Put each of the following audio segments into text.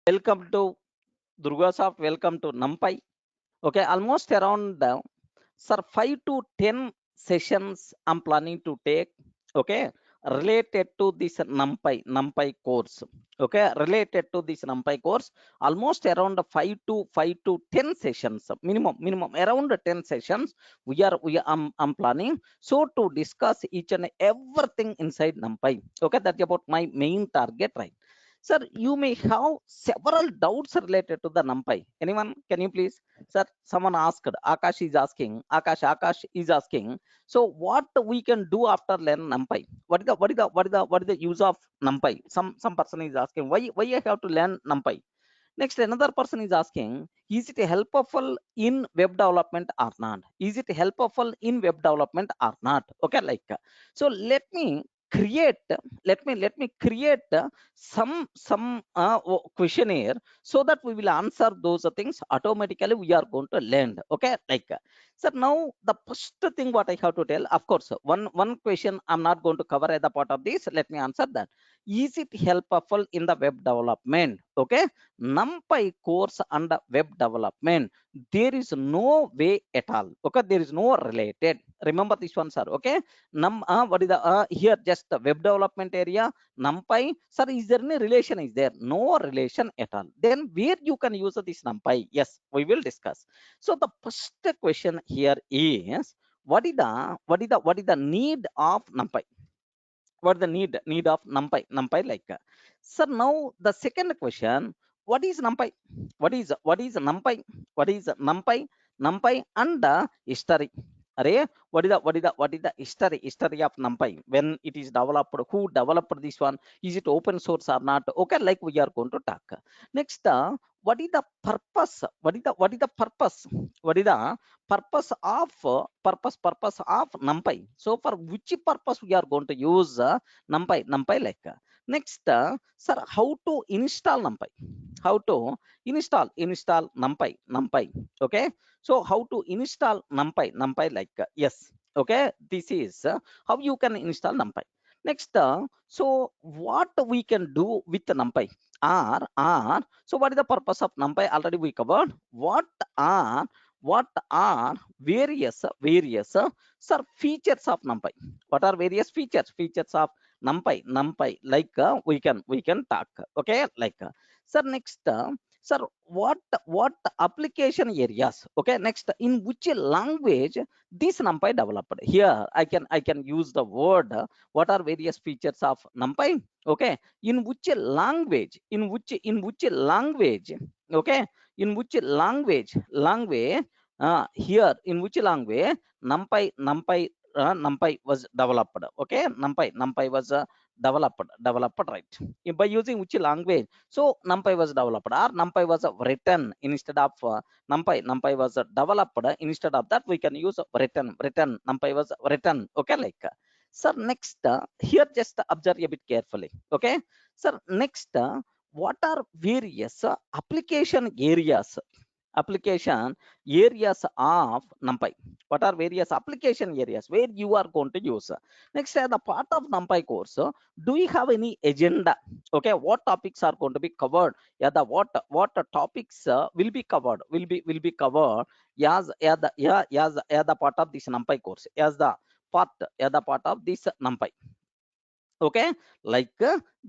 Welcome to Durgasoft. Welcome to NumPy. Okay, almost around sir 5 to 10 sessions I'm planning to take. Okay, related to this NumPy course. Okay, related to this NumPy course, almost around 5 to 10 sessions minimum around 10 sessions. I'm planning so to discuss each and everything inside NumPy. Okay, that's about my main target, right? Sir, you may have several doubts related to the NumPy. Anyone, can you please? Sir, someone asked, Akash is asking, so what we can do after learn NumPy? What is the use of NumPy? Some person is asking, why I have to learn NumPy? Next, another person is asking, is it helpful in web development or not? Is it helpful in web development or not? Okay, like so create let me create some questionnaire so that we will answer those things automatically. We are going to learn. Okay, like so now the first thing what I have to tell, of course, one question I'm not going to cover as a part of this. Let me answer that. Is it helpful in the web development? Okay, NumPy course under web development, there is no way at all. Okay, there is no related. Remember this one, sir. Okay, what is the here just the web development area? NumPy, sir, is there any relation? Is there no relation at all? Then where you can use this NumPy? Yes, we will discuss. So the first question here is, what is the need of NumPy? What the need of NumPy like sir? Now the second question, what is NumPy? What is NumPy? What is NumPy and history? Array, what is the history of NumPy? When it is developed, who developed this one? Is it open source or not? Okay, like we are going to talk. Next, what is the purpose? What is the purpose? What is the purpose of NumPy? So for which purpose we are going to use NumPy like next, sir, how to install NumPy? How to install NumPy? Okay, so how to install NumPy like yes. Okay, this is how you can install NumPy. Next, so what we can do with the NumPy? Are so what is the purpose of NumPy? Already we covered. What are various sir features of NumPy? What are various features of NumPy like we can talk. Okay, like sir, next, sir, what application areas? Okay, next, in which language this NumPy developed? Here I can use the word, what are various features of NumPy? Okay, in which language? In which language? Okay, in which language here in which language NumPy was developed? Okay, NumPy was developed, right? By using which language? So NumPy was developed, or NumPy was written instead of NumPy was developed. Instead of that, we can use written. NumPy was written. Okay, like sir, next, here just observe a bit carefully. Okay, sir, next, what are various application areas of NumPy? What are various application areas where you are going to use? Next, as a part of NumPy course, do you have any agenda? Okay, what topics are going to be covered? Yeah, the what topics will be covered? Will be covered as the part of this NumPy course, as the part of this NumPy. Okay, like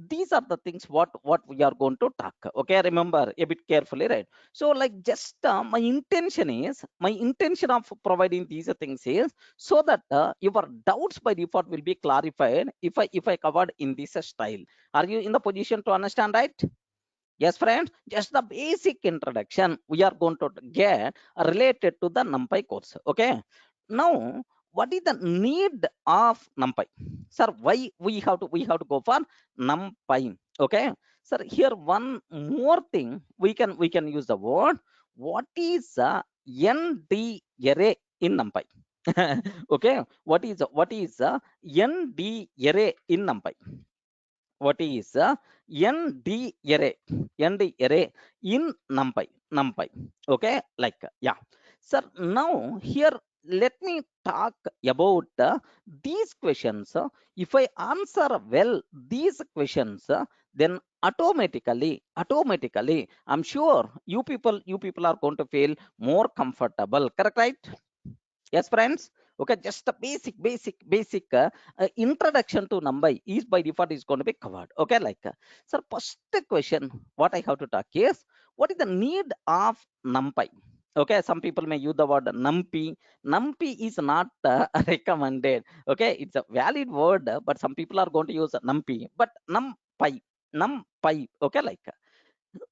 these are the things what we are going to talk. Okay, remember a bit carefully, right? So like just my intention of providing these things is so that your doubts by default will be clarified if I covered in this style. Are you in the position to understand, right? Yes, friends, just the basic introduction we are going to get related to the NumPy course. Okay, now what is the need of NumPy? Sir, why we have to go for NumPy? Okay, sir, here one more thing we can use the word. What is ND array in NumPy? Okay, what is ND array in NumPy? What is ND array? ND array in NumPy. Okay, like yeah, sir, now here let me talk about these questions. If I answer well these questions, then automatically I'm sure you people are going to feel more comfortable, correct, right? Yes, friends. Okay, just a basic introduction to numbers is by default is going to be covered. Okay, like so first question what I have to talk is what is the need of numpy. Okay, some people may use the word numpy. Numpy is not recommended. Okay, it's a valid word, but some people are going to use numpy, but numpy. Okay, like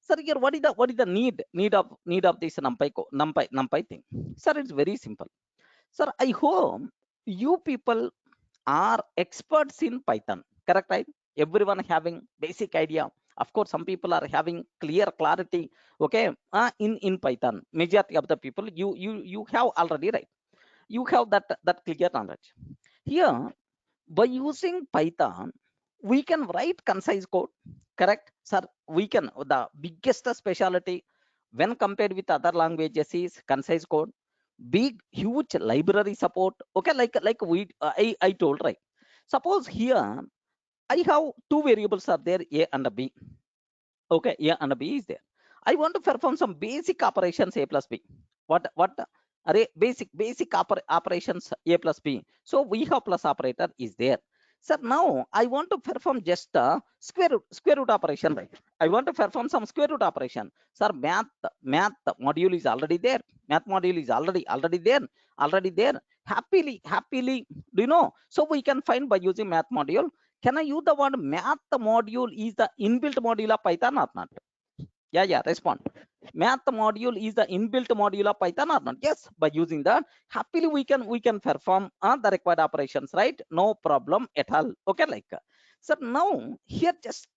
sir, here what is the need of this numpy thing. Sir, it's very simple. Sir, I hope you people are experts in Python, correct, right? Everyone having basic idea. Of course, some people are having clear clarity. Okay, in Python, majority of the people you have already, right? You have that clear knowledge. Here, by using Python, we can write concise code, correct, sir? We can the biggest specialty when compared with other languages is concise code, big huge library support. Okay, like I told, right? Suppose here I have two variables are there, a and a b. Okay, a and a b is there. I want to perform some basic operations a plus b. What array basic operations a plus b. So we have plus operator is there. Sir, now I want to perform just a square root operation, right? I want to perform some square root operation. Sir, math module is already there. Math module is already there. Happily, do you know? So we can find by using math module. Can I use the word math module is the inbuilt module of Python or not? Yeah, respond. Math module is the inbuilt module of Python or not? Yes, by using that, happily we can perform the required operations, right? No problem at all. Okay, like sir, now here just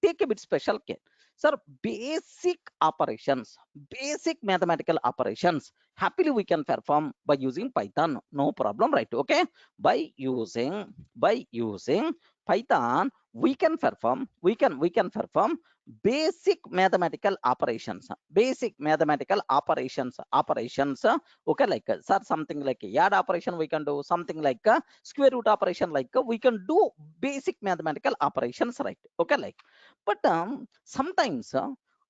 take a bit special care. Sir, basic operations, basic mathematical operations, happily we can perform by using Python. No problem, right? Okay, by using Python, we can perform basic mathematical operations. Okay, like sir, something like a add operation we can do, something like a square root operation, like we can do basic mathematical operations, right? Okay, like but sometimes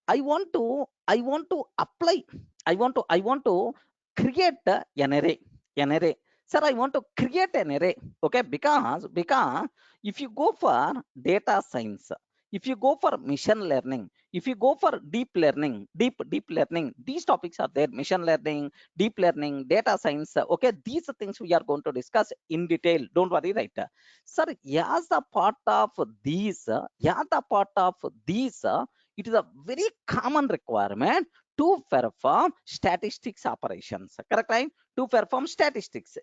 I want to apply, I want to create an array. Sir, I want to create an array. Okay, because if you go for data science, if you go for machine learning, if you go for deep learning, these topics are there: machine learning, deep learning, data science. Okay, these are things we are going to discuss in detail, don't worry, right? Sir, as a part of these, it is a very common requirement to perform statistics operations, correct, right? To perform statistics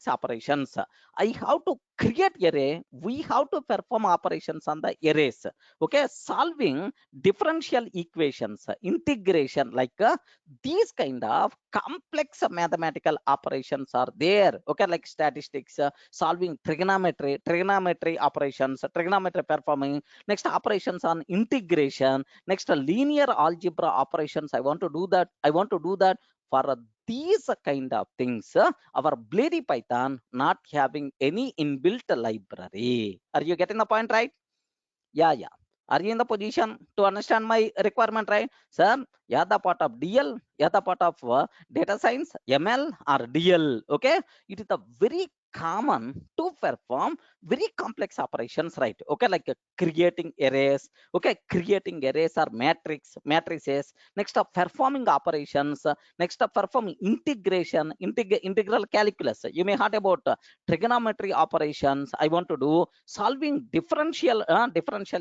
operations, I have to create array, we have to perform operations on the arrays. Okay, solving differential equations, integration, like these kind of complex mathematical operations are there. Okay, like statistics, solving trigonometry operations, trigonometry performing, next operations on integration, next linear algebra operations. I want to do that for these kind of things. Our Blady Python not having any inbuilt library. Are you getting the point, right? Yeah. Are you in the position to understand my requirement, right? Sir, yeah, the part of DL, yeah, the part of data science, ML or DL. Okay, it is a very common to perform very complex operations, right? Okay, like creating arrays. Okay, creating arrays or matrices. Next up, performing operations. Next up, performing integration, integral calculus. You may heard about trigonometry operations. I want to do solving differential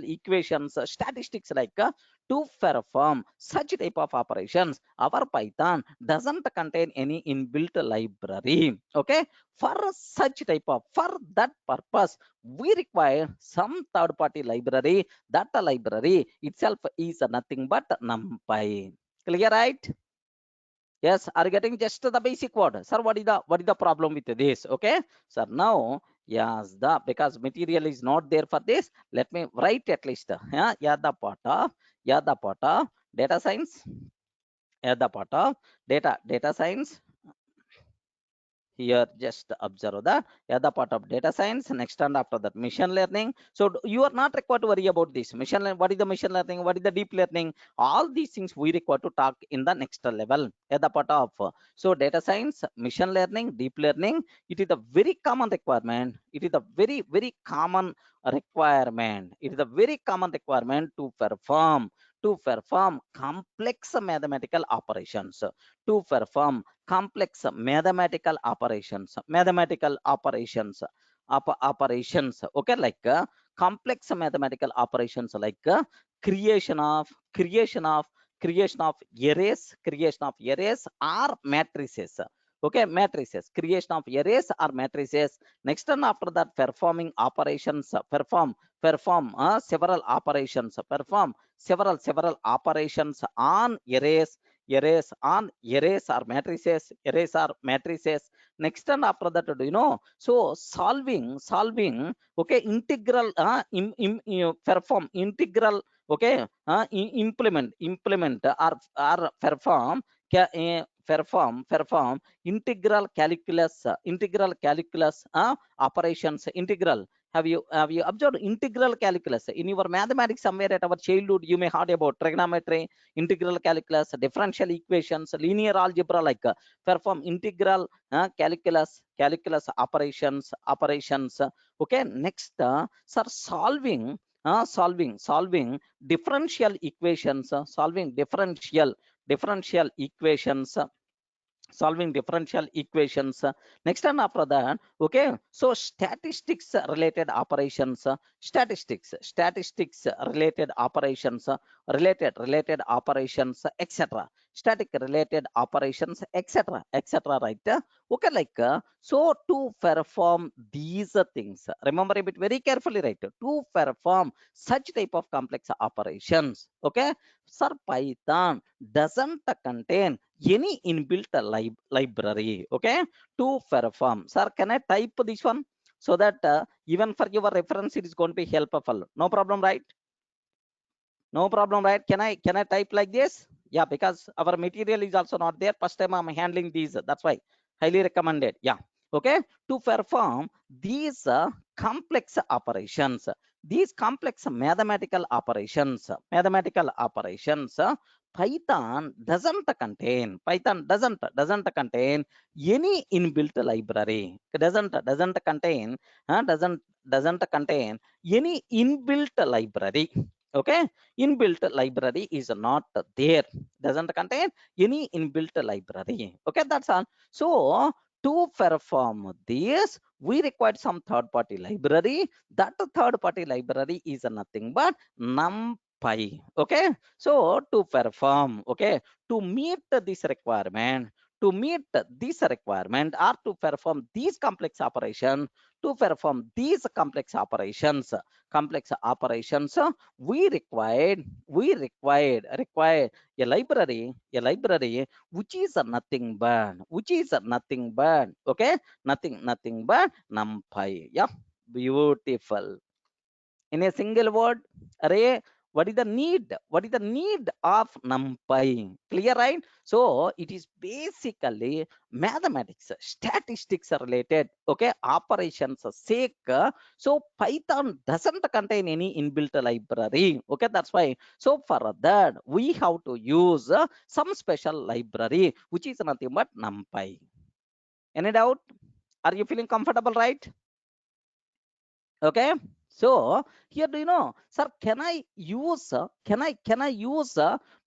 equations, statistics, like to perform such type of operations. Our Python doesn't contain any inbuilt library. Okay, for that purpose we require some third party library. That library itself is nothing but NumPy. Clear, right? Yes, are you getting just the basic word? Sir, what is the problem with this? Okay, sir, now yes, the because material is not there for this. Let me write at least. Yeah, the part of data science, yeah, the part of data science, here just observe the other part of data science. Next, and after that machine learning. So you are not required to worry about this machine learning. What is the machine learning? What is the deep learning? All these things we require to talk in the next level at the part of so data science, machine learning, deep learning. It is a very common requirement. It is a very common requirement. It is a very common requirement to perform complex mathematical operations, to perform complex mathematical operations, operations, okay, like complex mathematical operations like creation of creation of creation of arrays or matrices, okay, matrices, creation of arrays or matrices. Next, and after that performing operations, perform several operations on arrays or matrices. Next, and after that, do you know, so solving, okay, integral perform integral, okay, implement or perform integral calculus operations. Integral, have you observed integral calculus in your mathematics? Somewhere at our childhood you may heard about trigonometry, integral calculus, differential equations, linear algebra, like perform integral calculus operations. Okay, next, sir, solving differential equations, differential equations, solving differential equations. Next, and after that, okay, so statistics related operations, statistics related operations, related operations, etc. Static related operations, etc, right? Okay, like so to perform these things, remember a bit very carefully, right? To perform such type of complex operations, okay, sir, Python doesn't contain any inbuilt library, okay, to perform. Sir, can I type this one so that even for your reference it is going to be helpful? No problem, right? No problem, right? Can I type like this? Yeah, because our material is also not there. First time I'm handling these, that's why highly recommended. Yeah, okay, to perform these complex operations, these complex mathematical operations, Python doesn't contain any inbuilt library. Doesn't contain doesn't contain any inbuilt library. Okay, inbuilt library is not there, doesn't contain any inbuilt library. Okay, that's all. So to perform this we required some third party library. That third party library is nothing but numpy. Okay, so to perform, okay, to meet this requirement, or to perform these complex operation, to perform these complex operations, we required a library which is nothing but, okay, nothing but numpy. Yeah, beautiful. In a single word, array, what is the need of numpy? Clear, right? So it is basically mathematics, statistics related, okay, operations sake. So Python doesn't contain any inbuilt library. Okay, that's why. So for that we have to use some special library which is nothing but numpy. Any doubt? Are you feeling comfortable, right? Okay, so here, do you know, sir, can I use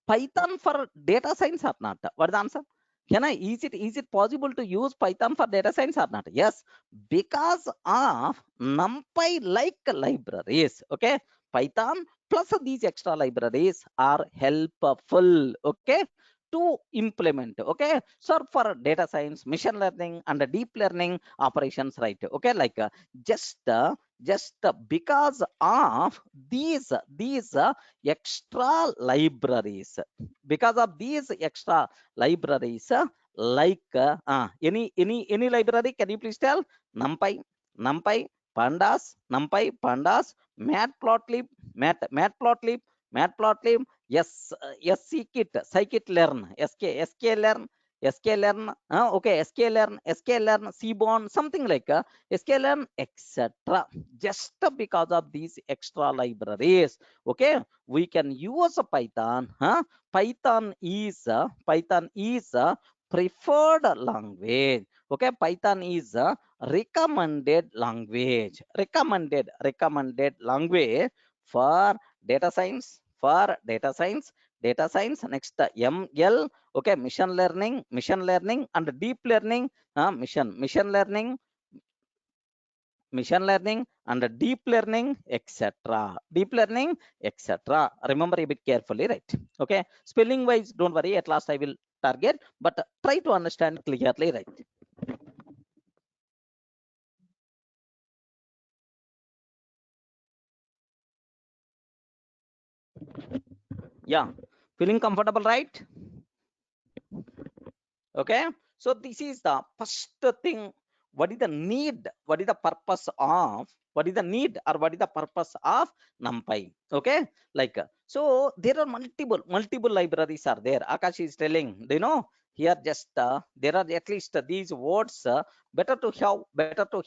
Python for data science or not? What is the answer? Is it possible to use Python for data science or not? Yes, because of NumPy like libraries. Okay, Python plus these extra libraries are helpful, okay, to implement. Okay, so for data science, machine learning, and deep learning operations, right? Okay, like just because of these extra libraries, because of these extra libraries, like any library, can you please tell? Numpy Pandas, Matplotlib, Matplotlib, yes, scikit learn, sklearn, sklearn, okay, sklearn, cborn, something like sklearn, etc. Just because of these extra libraries, okay, we can use a python. Python is a preferred language. Okay, python is a recommended language for data science. Next, ml, okay, machine learning and deep learning, machine learning and deep learning, etc. Remember a bit carefully, right? Okay, spelling wise, don't worry, at last I will target, but try to understand clearly, right? Yeah, feeling comfortable, right? Okay, so this is the first thing. What is the need, what is the purpose of, what is the need or what is the purpose of numpy? Okay, like so there are multiple libraries are there. Akash is telling, do you know, here just there are at least these words, better to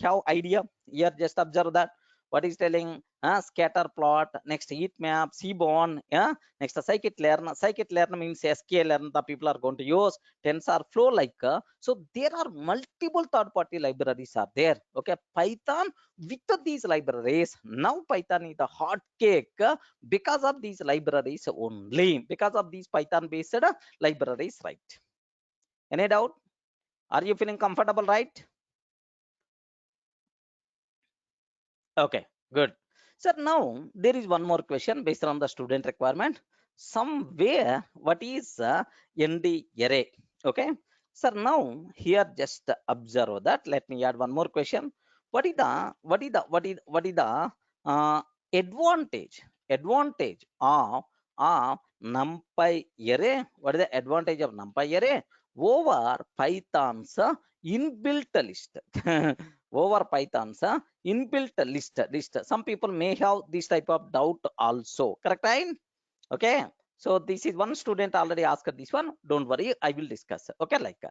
have idea. Here just observe that what is telling, scatter plot, next heat map, seaborn, yeah, next scikit-learn means sklearn the people are going to use, TensorFlow, like so there are multiple third-party libraries are there. Okay, Python with these libraries, now Python is the hot cake because of these libraries only, because of these Python based libraries, right? Any doubt? Are you feeling comfortable, right? Okay, good. So now there is one more question based on the student requirement. Somewhere, what is ND array? Okay. So now here just observe that. Let me add one more question. What is the uh, advantage of NumPy array? What is the advantage of NumPy array over Python's inbuilt list? Over Python's inbuilt list. Some people may have this type of doubt also, correct, right? Okay, so this is one student already asked this one, don't worry, I will discuss. Okay, like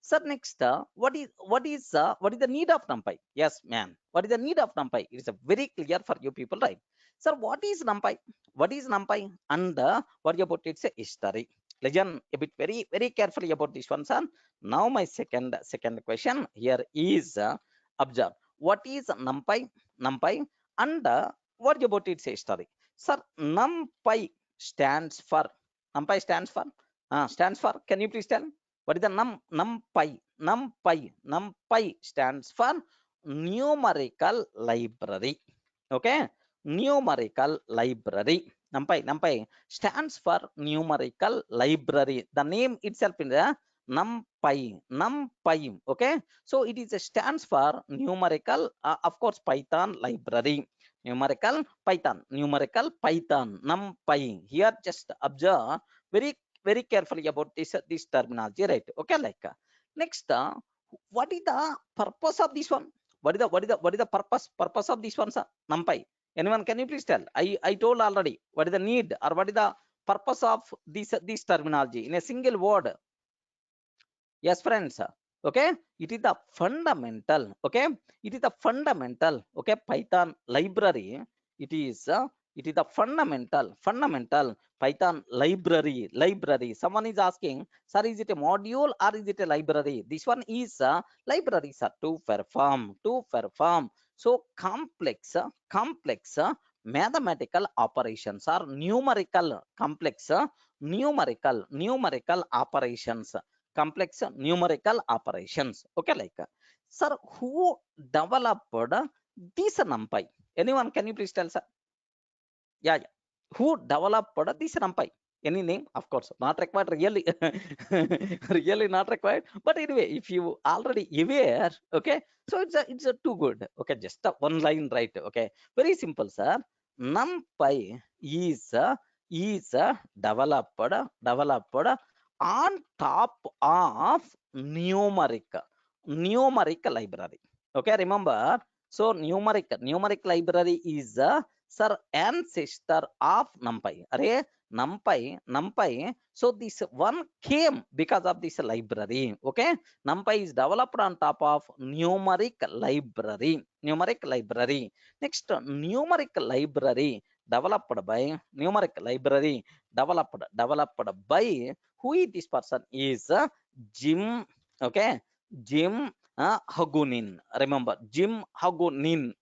sir, next what is the need of numpy? Yes, man, what is the need of numpy? It is a very clear for you people, right? Sir, what is numpy? And what about its history? Listen a bit very carefully about this one, sir. Now my second question here is, observe what is numpy and what about its history? Sir, numpy stands for, stands for, can you please tell what is the numpy stands for numerical library. Okay, numerical library. Numpy stands for numerical library. The name itself in the numpy. Okay, so it is a stands for numerical, of course, Python library. Numerical Python, numpy. Here just observe very carefully about this terminology, right? Okay, like next, what is the purpose of this one? What is the purpose of this one, sir? Numpy, anyone, can you please tell? I told already what is the need or what is the purpose of this terminology in a single word. Yes, friends. Okay, it is the fundamental. Okay, it is the fundamental. Okay, Python library. It is the fundamental Python library. Someone is asking, sir, is it a module or is it a library? This one is library, sir, to perform so complex mathematical operations or numerical operations, complex numerical operations. Okay, like sir, who developed this numpy? Anyone, can you please tell, sir? Yeah. Who developed this numpy? Any name? Of course not required, really. Really not required, but anyway, if you already aware, okay, so it's a too good. Okay, just a one line, right? Okay, very simple, sir. Numpy is developed on top of numeric numeric library. Okay, remember, so numeric library is sir, ancestor of numpy. Array, NumPy. So this one came because of this library. Okay, NumPy is developed on top of numeric library. Next, numeric library developed by by who is this person is Jim. Okay, Jim Hagunin. Remember Jim Hagunin.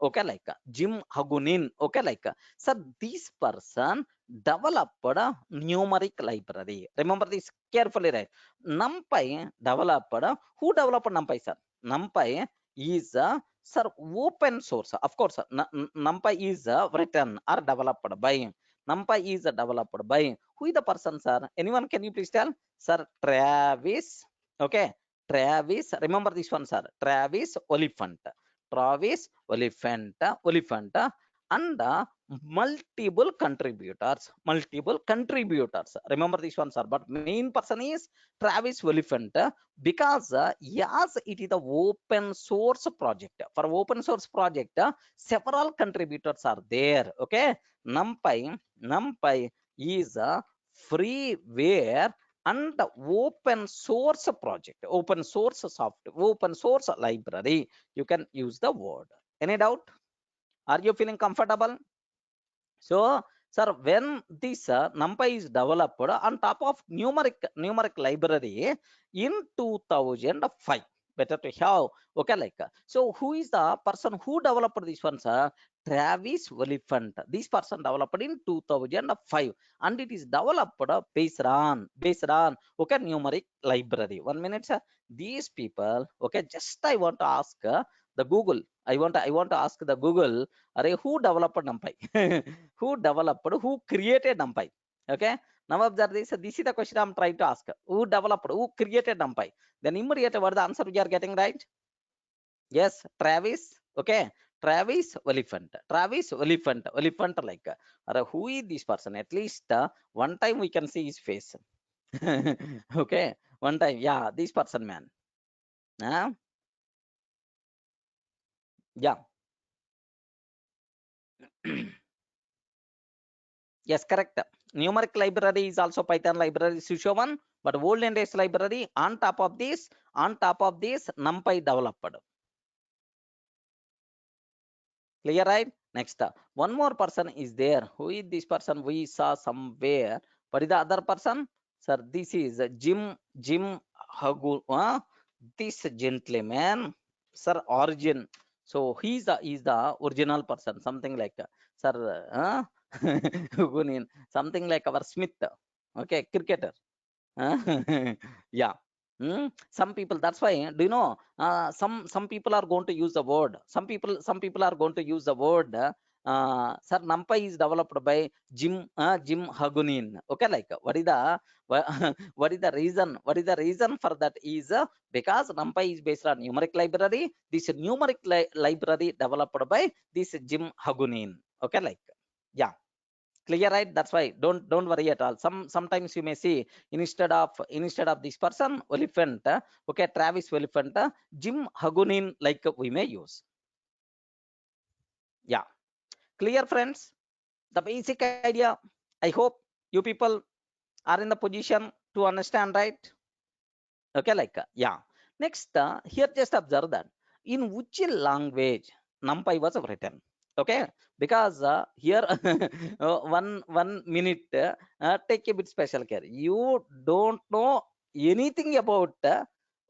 Okay, like Jim Hagunin. Okay, like sir, this person developed a numeric library. Remember this carefully, right? NumPy developed. Who developed NumPy, sir? NumPy is sir open source. Of course, NumPy is written or developed by. NumPy is developed by. Who is the person, sir? Anyone? Can you please tell, sir? Travis. Okay, Travis. Remember this one, sir. Travis Oliphant. Travis Oliphant. And multiple contributors. Remember this one, sir. But main person is Travis Oliphant because yes, it is the open source project. For open source project, several contributors are there. Okay, NumPy is a freeware and open source project, open source software, open source library. You can use the word. Any doubt? Are you feeling comfortable? So, sir, when this NumPy is developed on top of numeric library in 2005, better to have. Okay, like so, who is the person who developed this one, sir? Travis Oliphant. This person developed in 2005, and it is developed based on okay numeric library. 1 minute, sir. These people, okay. Just I want to ask the Google. I want to ask the Google. Array, who developed NumPy? Who created NumPy? Okay. Now observe this. This is the question I'm trying to ask. Who created NumPy? Then immediately what the answer we are getting, right? Yes, Travis. Okay. Travis Oliphant. Like, who is this person? At least one time we can see his face. Okay. One time. Yeah, this person, man. Yeah. Yes, correct. Numeric library is also Python library, Sushovan, but olden days library on top of this NumPy developed. Clear, right? Next, one more person is there. Who is this person? We saw somewhere. What is the other person? Sir, this is Jim Hagu. This gentleman, sir, origin. So he's the original person. Something like sir, Hugunin, something like our Smith. Okay, cricketer. Yeah. Some people, that's why, do you know, some people are going to use the word, some people are going to use the word, sir, NumPy is developed by Jim Hagunin. Okay, like what is the reason for that is because NumPy is based on numeric library. This numeric library developed by this Jim Hagunin. Okay, like, yeah. Clear, right? That's why don't worry at all. Sometimes you may see instead of this person Oliphant, okay, Travis Oliphant, Jim Hagunin, like we may use. Yeah. Clear, friends? The basic idea. I hope you people are in the position to understand, right? Okay, like yeah. Next, here just observe that in which language NumPy was written. Okay, because here one minute, take a bit special care. You don't know anything about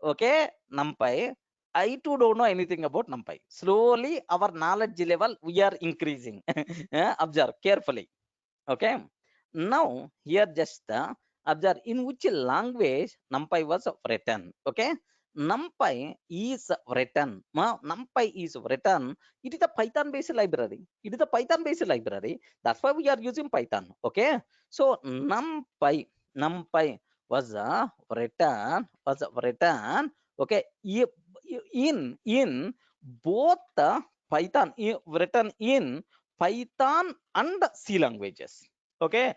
okay NumPy. I too don't know anything about NumPy. Slowly, our knowledge level we are increasing. Observe carefully. Okay, now here just observe in which language NumPy was written. Okay, NumPy is written. NumPy is written. It is a Python based library. That's why we are using Python. Okay, so NumPy was written. Okay, in both Python, written in Python and C languages. Okay,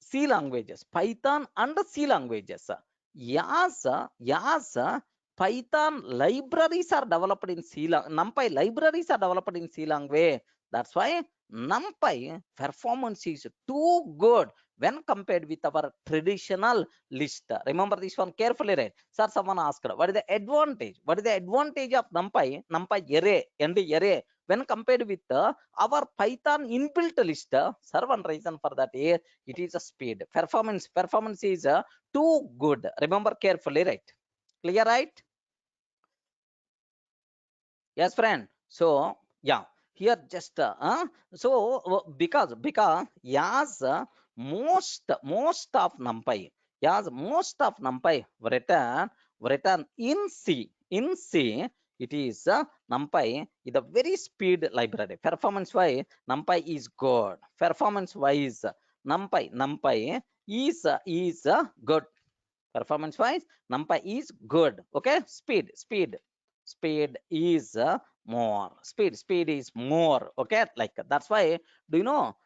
C languages, Python and C languages. Yes, yes, Python libraries are developed in C language. NumPy libraries are developed in C language. That's why NumPy performance is too good when compared with our traditional list. Remember this one carefully, right? Sir, someone asked, what is the advantage? What is the advantage of NumPy? NumPy array, ND array, when compared with our Python inbuilt list? Sir, one reason for that is it is a speed. Performance is too good. Remember carefully, right? Clear, right? Yes, friend. So yeah, here just because yes, most of NumPy, yes, most of NumPy written in C. It is NumPy is a very speed library. Performance wise, NumPy is good. Performance wise, NumPy is good. Performance wise, NumPy is good. Okay, speed is more. Speed is more. Okay, like that's why. Do you know?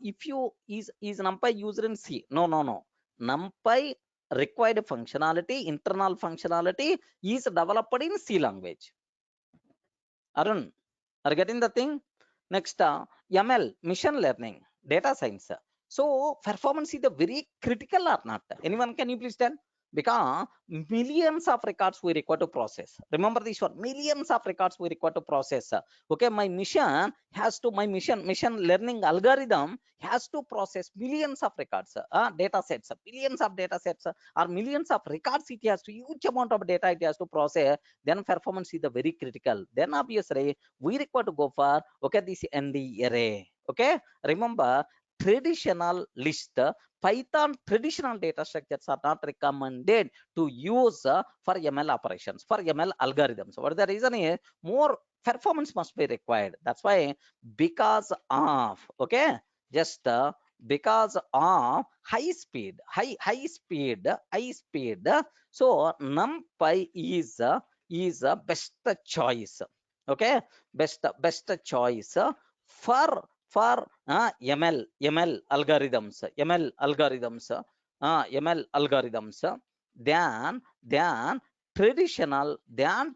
If you is NumPy user in C? No. NumPy required functionality, internal functionality is developed in C language. Arun, are getting the thing? Next, ML, machine learning, data science. So performance is the very critical or not? Anyone, can you please tell? Because millions of records we require to process. Remember this one, millions of records we require to process. Okay, my mission learning algorithm has to process millions of records, data sets, billions of data sets, or millions of records. It has to huge amount of data it has to process. Then performance is the very critical. Then obviously we require to go for, okay, this ND array. Okay, remember traditional list, Python traditional data structures are not recommended to use for ML operations, for ML algorithms. What the reason is, more performance must be required. That's why, because of, okay, just because of high speed. So NumPy is a best choice. Okay, best choice for ML algorithms than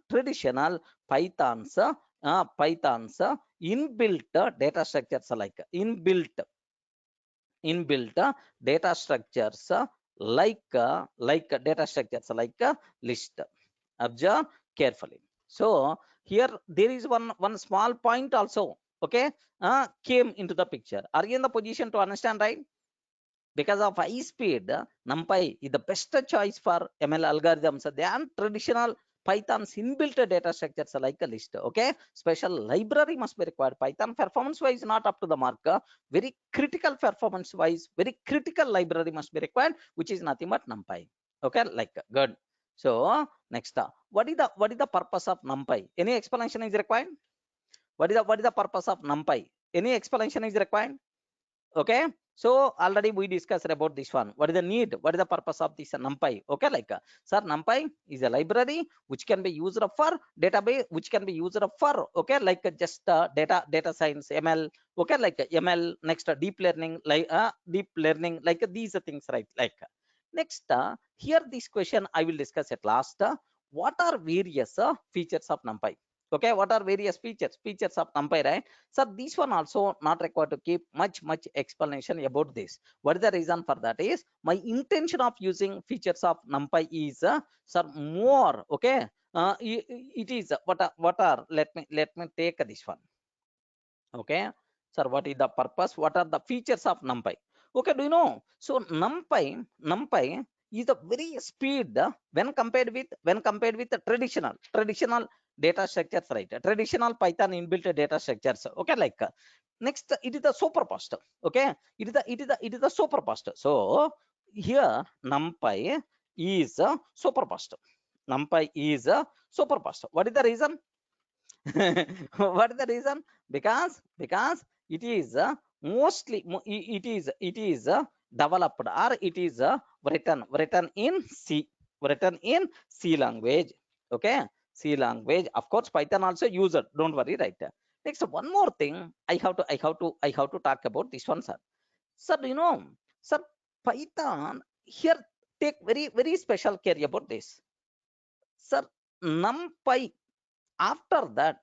traditional Python's inbuilt data structures, like inbuilt data structures like data structures like list. Observe carefully. So here there is one small point also, okay, came into the picture. Are you in the position to understand, right? Because of high speed, NumPy is the best choice for ML algorithms than traditional Python's inbuilt data structures like a list. Okay, special library must be required. Python performance wise not up to the mark. Very critical performance wise, very critical library must be required, which is nothing but NumPy. Okay, like good. So next, what is the purpose of NumPy? Any explanation is required? What is the purpose of NumPy? Any explanation is required? Okay, so already we discussed about this one. What is the need? What is the purpose of this NumPy? Okay, like sir, NumPy is a library which can be used for database, which can be used for, okay, like just data science, ML. Okay, like ML. Next, deep learning, like these things, right? Like next, here this question I will discuss at last. What are various features of NumPy? Okay, what are various features of NumPy, right? So this one also not required to keep much explanation about this. What is the reason for that is, my intention of using features of NumPy is sir, more, okay, it is what are let me take this one. Okay, sir, what is the purpose? What are the features of NumPy? Okay, do you know? So NumPy is a very speed when compared with the traditional data structures, right? Traditional Python inbuilt data structures. Okay, like next, it is the super fast. Okay, it is the super fast. So here NumPy is super fast. NumPy is super fast. What is the reason? What is the reason? Because it is it is developed, or it is written in C language. Okay, C language. Of course, Python also user. Don't worry, right? Next, one more thing I have to talk about this one, sir. Sir, you know, sir, Python here take very special care about this. Sir, NumPy, after that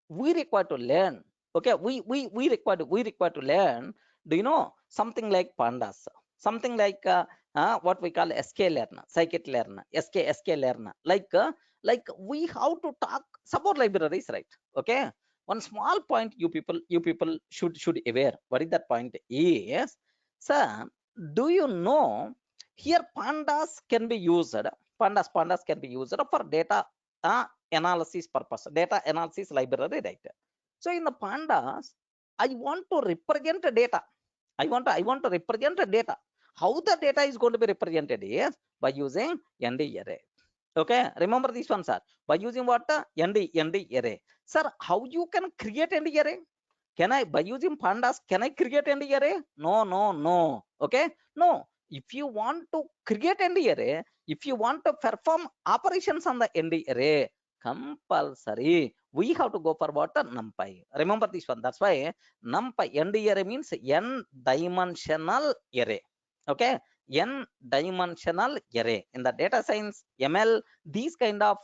we require to learn. Okay, we require to learn. Do you know something like pandas, something like what we call SK learner, scikit learner, SK learner, like we how to talk support libraries, right? Okay, one small point you people should aware. What is that point is, sir, do you know here pandas can be used, pandas can be used for data analysis purpose, data analysis library, right? So in the pandas, I want to represent the data. I want to represent the data. How the data is going to be represented is by using ND array. Okay, remember this one, sir. By using what? ND array. Sir, how you can create ND array? Can I, by using pandas, can I create ND array? No, no, no. Okay, no. If you want to create ND array, if you want to perform operations on the ND array, compulsory we have to go for what? NumPy. Remember this one. That's why NumPy, ND array means n dimensional array. Okay, n dimensional array in the data science ML, these kind of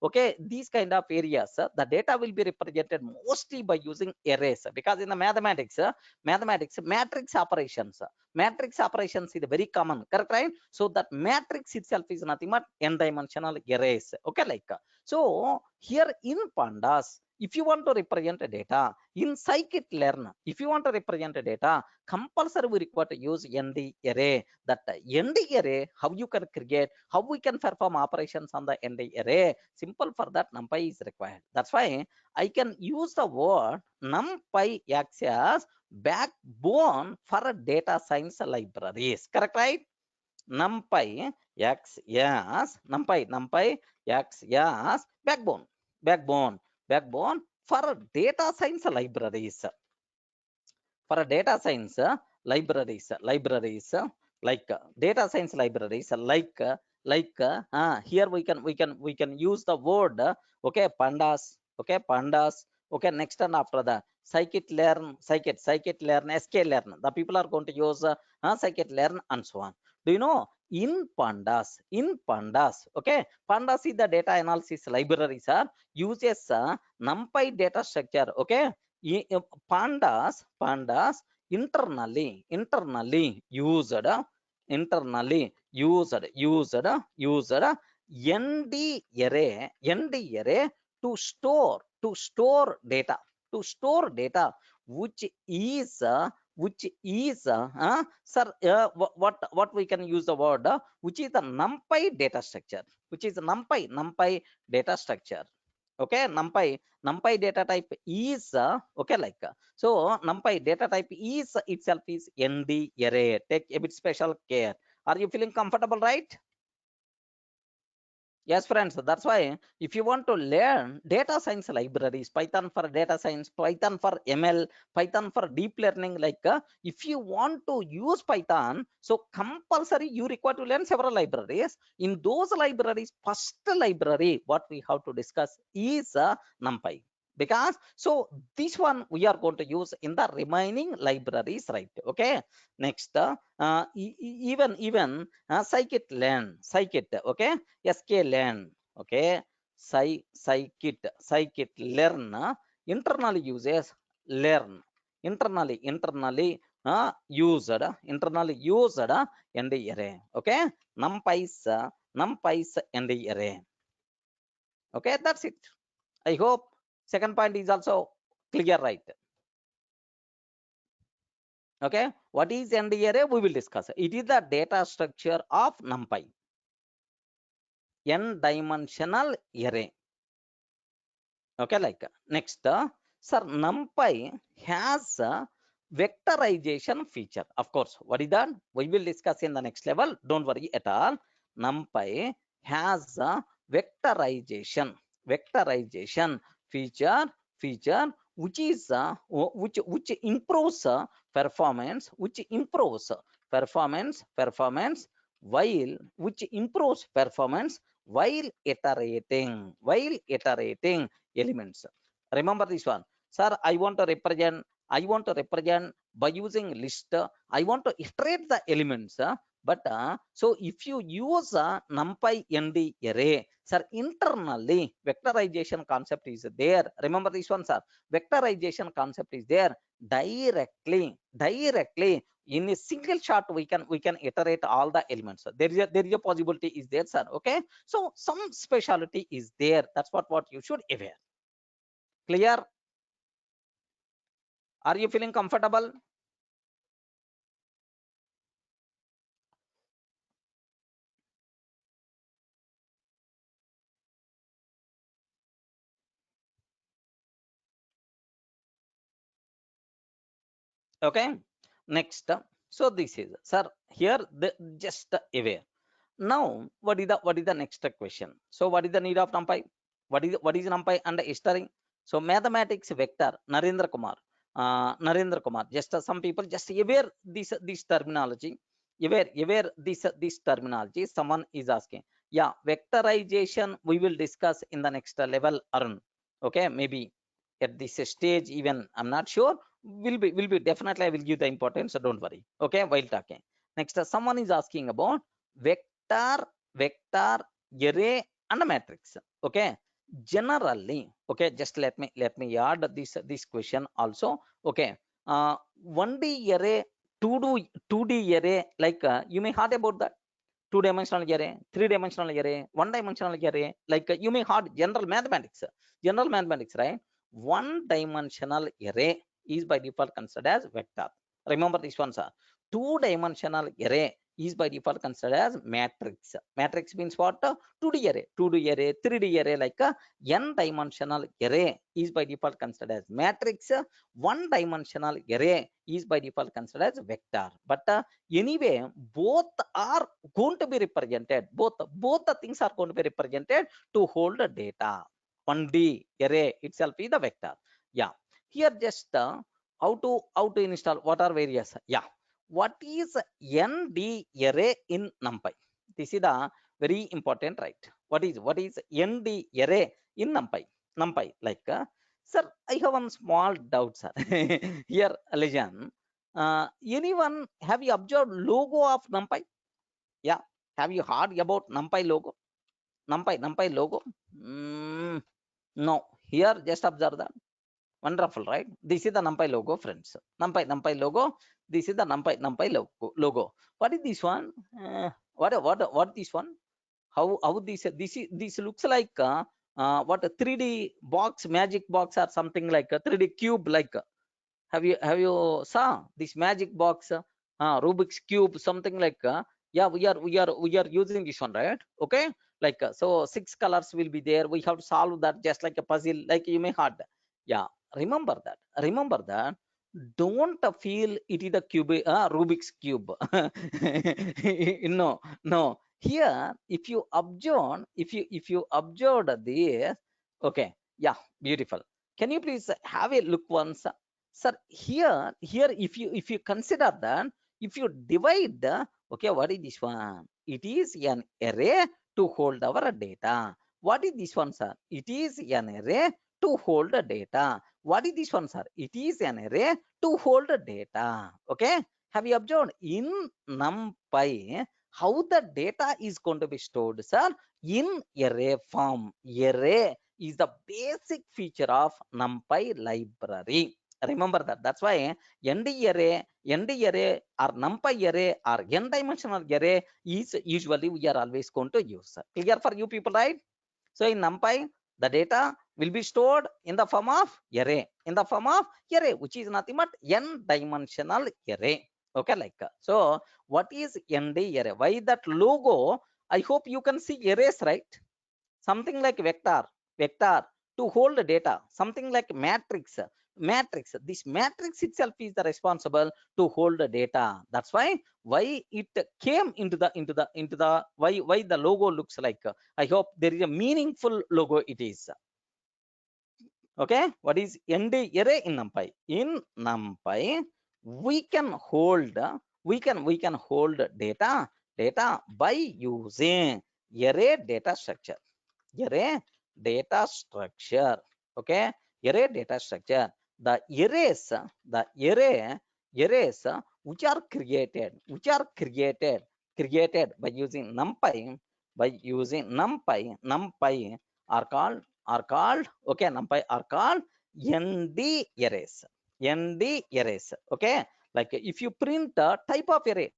okay, these kind of areas, the data will be represented mostly by using arrays, because in the mathematics, matrix operations is very common, correct, right? So that matrix itself is nothing but n dimensional arrays. Okay, like so here in pandas, if you want to represent a data in scikit-learn, if you want to represent a data, compulsory we require to use ND array. That ND array, how you can create, how we can perform operations on the ND array. Simple, for that NumPy is required. That's why I can use the word NumPy acts as backbone for a data science libraries. Correct, right? NumPy acts as NumPy acts as backbone, backbone for data science libraries. For a data science libraries like data science libraries here we can use the word okay, pandas, okay, pandas, okay, next, and after that scikit-learn, scikit-learn, sklearn, the people are going to use scikit-learn and so on. Do you know in pandas, okay, pandas is the data analysis libraries are uses NumPy data structure. Okay, pandas internally used ND array to store data which is sir, what we can use the word which is the NumPy data structure, which is NumPy data structure. Okay, NumPy data type is okay, like so NumPy data type is itself is ND array. Take a bit special care. Are you feeling comfortable, right? Yes, friends, that's why if you want to learn data science libraries, Python for data science, Python for ML, Python for deep learning, like if you want to use Python, so compulsory you require to learn several libraries. In those libraries, first library what we have to discuss is NumPy. Because so this one we are going to use in the remaining libraries, right? Okay, next even scikit, okay, sklearn, okay, scikit-learn internally uses learn, internally used ND array. Okay, numpy's ND array. Okay, that's it. I hope second point is also clear, right? Okay, what is ND array? We will discuss. It is the data structure of NumPy, n dimensional array. Okay, like next, sir, NumPy has a vectorization feature. Of course, what is that? We will discuss in the next level. Don't worry at all. NumPy has a vectorization feature which is which improves performance, which improves performance while iterating elements. Remember this one, sir. I want to represent by using list. I want to iterate the elements But so if you use numpy nd array, sir, internally vectorization concept is there. Remember this one, sir. Vectorization concept is there. Directly in a single shot we can iterate all the elements. There is a possibility is there, sir. Okay, so some speciality is there. That's what you should aware. Clear? Are you feeling comfortable? Okay, next. So this is, sir, here the just aware. Now what is the next question? So what is the need of numpy? What is numpy and history? So mathematics vector, Narendra Kumar, just some people just aware this terminology, aware this terminology. Someone is asking, yeah, vectorization we will discuss in the next level, Arun. Okay, maybe at this stage even I'm not sure. Will be definitely I will give the importance, so don't worry. Okay, while talking. Next, someone is asking about vector array and a matrix. Okay, generally, okay, just let me add this question also. Okay, 1D array, 2D array, like you may heard about that. Two-dimensional array, three-dimensional array, one-dimensional array, like you may heard general mathematics, right? One-dimensional array is by default considered as vector. Remember this one, sir. Two-dimensional array is by default considered as matrix. Matrix means what? 2D array, 2D array, 3D array, like a n-dimensional array is by default considered as matrix. One-dimensional array is by default considered as vector. But anyway, both are going to be represented. Both the things are going to be represented to hold the data. 1D array itself is the vector. Yeah. Here just how to install, what are various. Yeah. What is ND array in NumPy? This is the very important, right? What is ND array in NumPy? NumPy, like sir, I have one small doubt, sir. Here, Lejan, anyone have you observed logo of NumPy? Yeah, have you heard about NumPy logo? NumPy logo? No. Here, just observe that. Wonderful, right? This is the NumPy logo, friends. NumPy logo. This is the NumPy logo. What is this one? What this one? How this looks like what a 3D box, magic box, or something like a 3D cube, like have you saw this magic box, Rubik's cube, something like yeah, we are using this one, right? Okay, like so 6 colors will be there. We have to solve that just like a puzzle, like you may had. Yeah, remember that. Don't feel it is the cube, Rubik's cube. No. Here, if you observe this, okay, yeah, beautiful. Can you please have a look once, sir? Here, if you consider that, if you divide, okay, what is this one? It is an array to hold our data. What is this one, sir? It is an array to hold the data. What is this one, sir? It is an array to hold the data. Okay, have you observed in NumPy how the data is going to be stored, sir? In array form. Array is the basic feature of NumPy library. Remember that. That's why ND array or NumPy array or n-dimensional array is usually we are always going to use. Clear for you people, right? So in NumPy, the data will be stored in the form of array, which is nothing but n-dimensional array. Okay, like so. What is ND array? Why that logo? I hope you can see arrays, right? Something like vector to hold the data. Something like matrix. This matrix itself is the responsible to hold the data. That's why it came into the why the logo looks like. I hope there is a meaningful logo. It is. Okay, what is ND array in NumPy? In NumPy, we can hold data by using array data structure. Array data structure. Okay, array data structure. The arrays which are created created by using NumPy, NumPy are called okay, NumPy are called ND arrays. ND arrays. Okay, like if you print a type of array.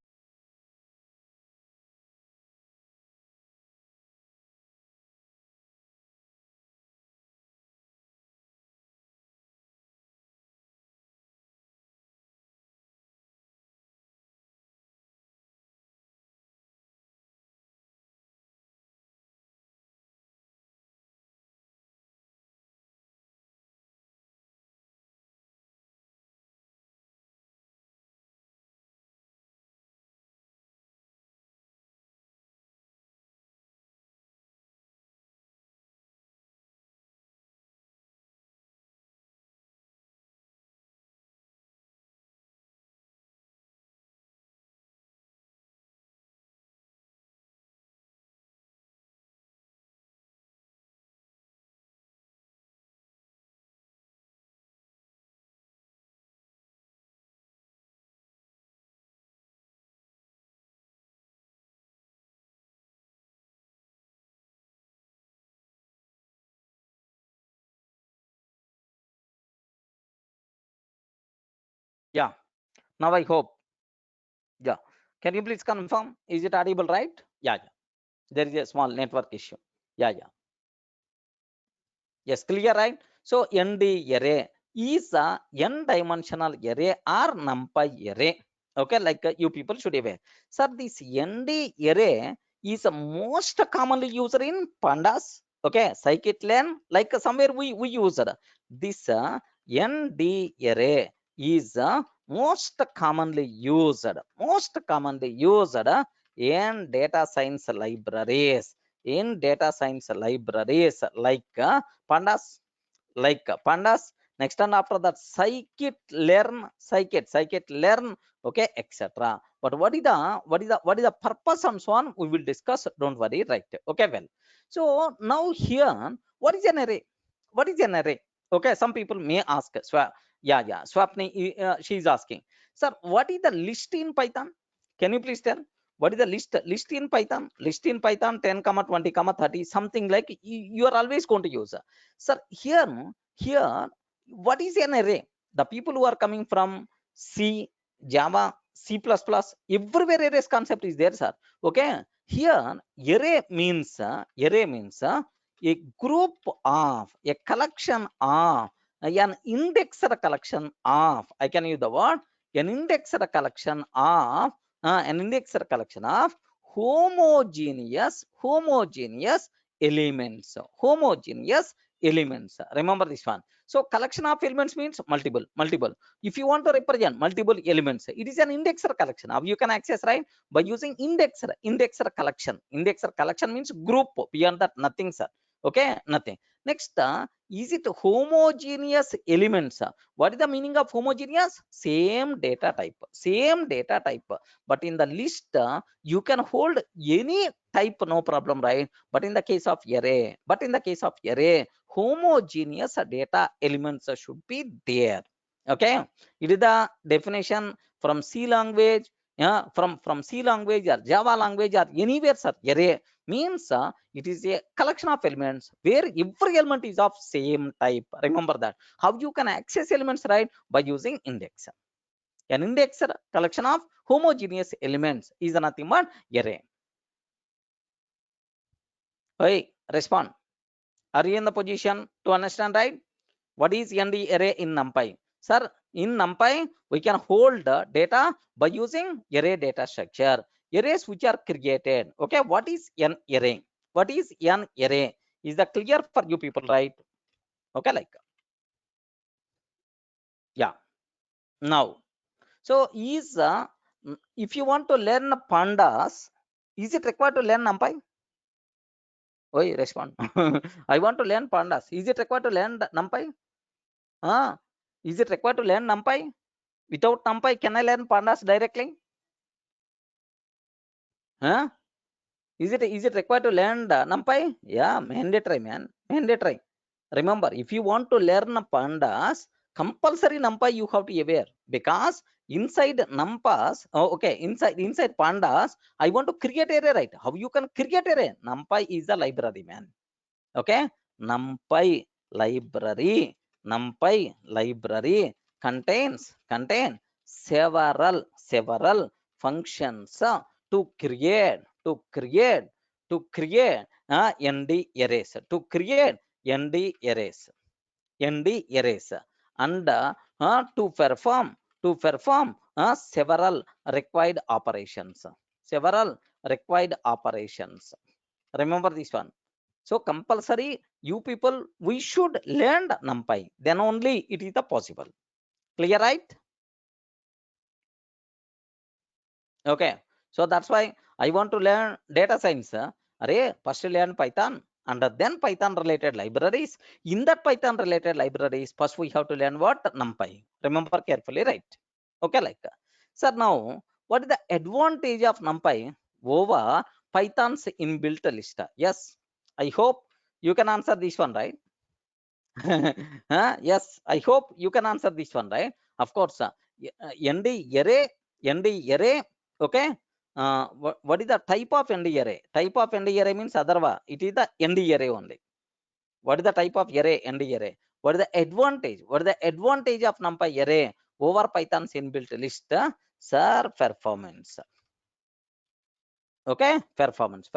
Yeah, now I hope. Yeah, can you please confirm? Is it audible, right? Yeah, yeah. There is a small network issue. Yeah, yeah. Yes, clear, right? So ND array is a n-dimensional array or NumPy array. Okay, like you people should be aware. Sir, this ND array is most commonly used in pandas. Okay, scikit-learn, like somewhere we use it. This ND array is most commonly used in data science libraries. In data science libraries like pandas, pandas. Next and after that, scikit-learn, okay, etc. But what is the purpose and so on? We will discuss. Don't worry, right? Okay, well. So now here, what is an array? What is an array? Okay, some people may ask. Yeah. Swapni, she is asking, sir, what is the list in Python? Can you please tell? What is the list in Python? List in Python 10 comma 20 comma 30, something like you are always going to use. Sir, here, what is an array? The people who are coming from C, Java, C++, everywhere arrays concept is there, sir. Okay, here array means a group of, a collection of, an indexed collection of. I can use the word an indexed collection of, homogeneous elements. Remember this one. So collection of elements means multiple. If you want to represent multiple elements, it is an indexer collection. Now you can access, right, by using indexer collection. Indexer collection means group. Beyond that, nothing, sir. Okay, nothing. Next, is it homogeneous elements? What is the meaning of homogeneous? Same data type. But in the list, you can hold any type, no problem, right? But in the case of array, homogeneous data elements should be there. Okay, it is the definition from C language. Yeah, from C language or Java language or anywhere, sir. Array means it is a collection of elements where every element is of same type. Remember that. How you can access elements, right? By using index. An index collection of homogeneous elements is nothing but array. Hey, respond. Are you in the position to understand, right? What is ND array in NumPy? Sir, in NumPy, we can hold data by using array data structure. Arrays which are created. Okay, what is an array? What is an array? Is that clear for you people, right? Okay, like, yeah. Now, so if you want to learn pandas, is it required to learn NumPy? Oi, respond. I want to learn pandas. Is it required to learn NumPy? Is it required to learn NumPy? Without NumPy, can I learn pandas directly? Huh? Is it required to learn NumPy? Yeah, mandatory, man. Mandatory. Remember, if you want to learn pandas, compulsory numpy you have to aware, because inside numpas, okay, inside pandas, I want to create array, right? How you can create array? Numpy is the library, man. Okay, numpy library, numpy library contain several functions to create nd arrays, to create nd arrays, nd arrays, and to perform several required operations, several required operations. Remember this one. So compulsory, you people, we should learn numpy, then only it is the possible. Clear, right? Okay, so that's why I want to learn data science. Array, first learn Python, and then Python related libraries. In that Python related libraries, first we have to learn what? Numpy. Remember carefully, right? Okay, like, sir, now what is the advantage of Numpy over Python's inbuilt list? Yes, I hope you can answer this one, right? Yes, I hope you can answer this one, right? Of course, nd array, nd array, okay. What is the type of nd array? Type of nd array means otherwise it is the nd array only. What is the type of array? Nd array. What is the advantage? What is the advantage of numpy array over Python's inbuilt list? Sir, performance. Okay, performance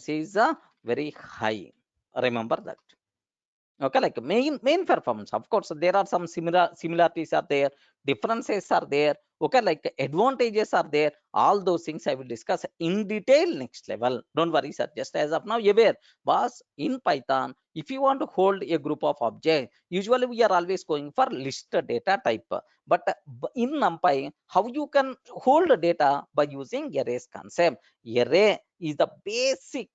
is very high. Remember that. Okay, like main performance, of course there are some similarities are there, differences are there, okay, like advantages are there. All those things I will discuss in detail next level. Don't worry, sir, just as of now aware. Boss, in Python, if you want to hold a group of objects, usually we are always going for list data type, but in NumPy, how you can hold data by using arrays concept. Array is the basic,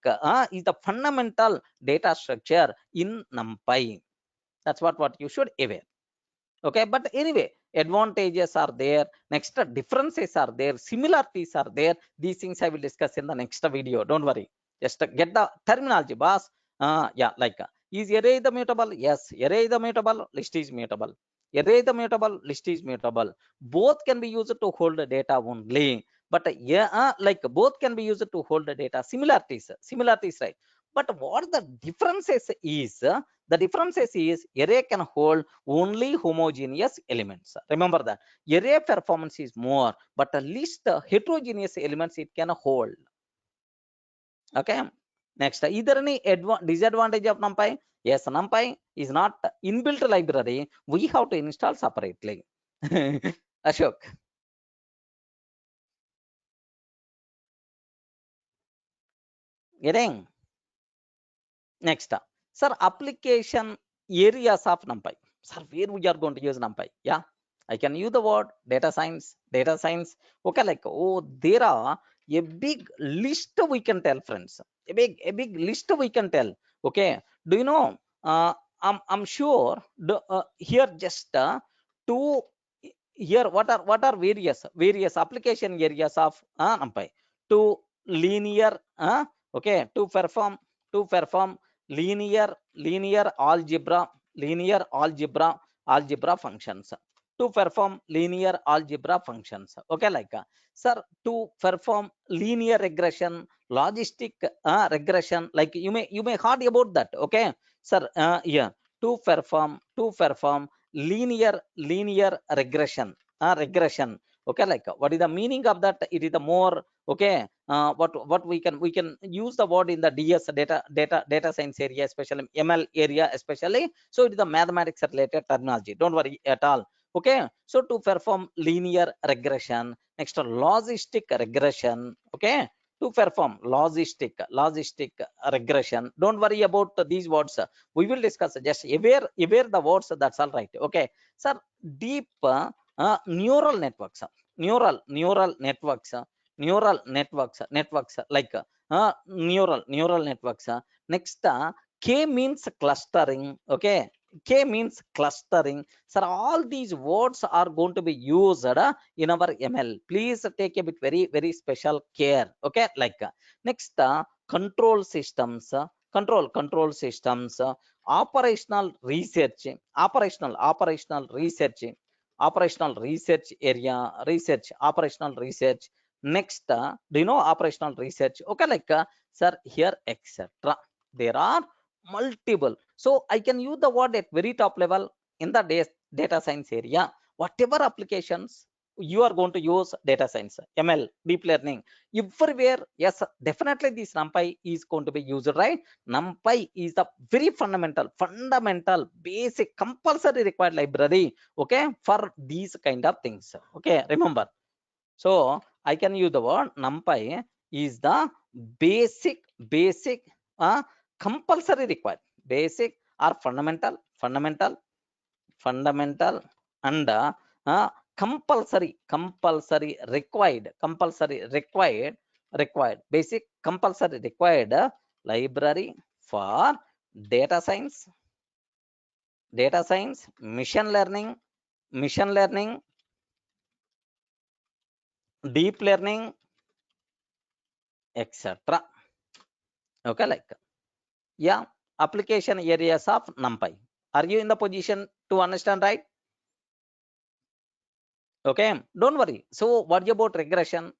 is the fundamental data structure in NumPy. That's what you should aware. Okay, but anyway, advantages are there, next differences are there, similarities are there. These things I will discuss in the next video. Don't worry, just get the terminology, boss. Yeah, like, is array the mutable? Yes, array the mutable, list is mutable. Array the mutable, list is mutable. Both can be used to hold the data only, but yeah, like both can be used to hold the data. Similarities, right? But what the differences is, the differences is array can hold only homogeneous elements. Remember that array performance is more, but at least heterogeneous elements it can hold. Okay, next, is there any disadvantage of NumPy? Yes, NumPy is not inbuilt library, we have to install separately. Ashok. Getting? Next, sir, application areas of NumPy. Sir, where we are going to use NumPy? Yeah, I can use the word data science. Okay, like, oh, there are a big list we can tell, friends. A big list we can tell. Okay, do you know? I'm sure here just two here. What are various application areas of NumPy? To linear, okay, to perform linear algebra functions, to perform linear algebra functions. Okay, like, sir, to perform linear regression, logistic regression, like you may heard about that. Okay, sir, yeah, to perform linear regression. Okay, like, what is the meaning of that? It is the more, okay, what we can use the word in the DS data science area, especially ML area especially. So it is the mathematics related terminology. Don't worry at all. Okay, so to perform linear regression, next logistic regression. Okay, to perform logistic regression. Don't worry about these words, we will discuss, just aware the words, that's all right. Okay, sir, deep neural networks, neural networks, like, neural networks. Next, K means clustering. Okay, K means clustering. Sir, all these words are going to be used in our ML. Please take a bit very special care. Okay, like, next, control systems, control systems, operational research, operational research, operational research area, research, operational research. Next, do you know operational research? Okay, like sir, here, etc. There are multiple. So I can use the word at very top level in the data science area. Whatever applications you are going to use data science, ML, deep learning, everywhere. Yes, definitely this NumPy is going to be used, right? NumPy is the very fundamental, basic, compulsory required library. Okay, for these kind of things. Okay, remember. So I can use the word NumPy is the basic, compulsory required, basic or fundamental, and compulsory required, basic compulsory required library for data science, machine learning, deep learning, etc. Okay, like yeah, application areas of NumPy. Are you in the position to understand, right? Okay, don't worry. So what about regression?